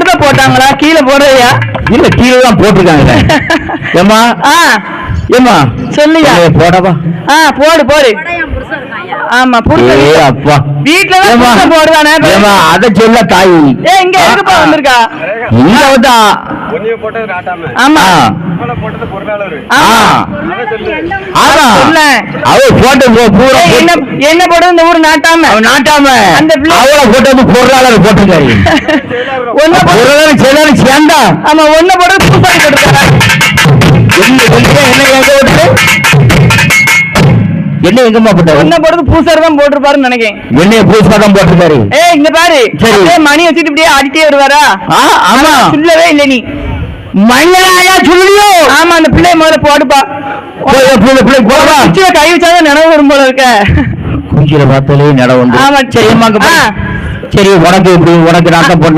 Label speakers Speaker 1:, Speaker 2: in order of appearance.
Speaker 1: மட்டும் போட்டாங்களா? கீழே போடுறியா?
Speaker 2: இல்ல கீழே தான் போட்டிருக்காங்க. ஏமா ஏமா
Speaker 1: சொல்லுங்க.
Speaker 2: போடவா?
Speaker 1: போடு போடு. ஆமா
Speaker 2: அப்பா
Speaker 1: வீட்டுல போடுவானே.
Speaker 2: அத சொல்ல தாய்
Speaker 1: இங்க எதுக்குப்பா வந்திருக்கா?
Speaker 2: இங்க வந்தா
Speaker 1: ஆமா என்ன போட்டது இந்த ஊர் நாட்டாம அந்த
Speaker 2: அவளை போட்டது பொருளாளர் போட்டிருக்காரு. பொருளாளர் சேர்ந்தா
Speaker 1: ஆமா ஒன்ன போட்டது பூசாரி போட்டிருக்காரு.
Speaker 2: என்ன எங்கம்மா போட்டாரு?
Speaker 1: என்ன போடுறது பூசாரி தான் போட்டிருப்பாருன்னு நினைக்கிறேன்.
Speaker 2: என்ன பூசா தான் போட்டிருக்காரு.
Speaker 1: இங்க பாரு மணி வச்சுட்டு இப்படியே ஆடிட்டே வருவாரா?
Speaker 2: ஆமா
Speaker 1: சொல்லவே இல்லை நீ
Speaker 2: மணியா சொல்லியோ?
Speaker 1: ஆமா அந்த பிள்ளை முதல்ல போடுப்பா.
Speaker 2: பிள்ளை போடா.
Speaker 1: கை வச்சாதான் நினைவு வரும் போல இருக்க.
Speaker 2: குஞ்சில பார்த்தாலே நினைவு வந்து.
Speaker 1: ஆமா
Speaker 2: சரி உனக்கு இப்படி உனக்கு நாட்டம் போட்டு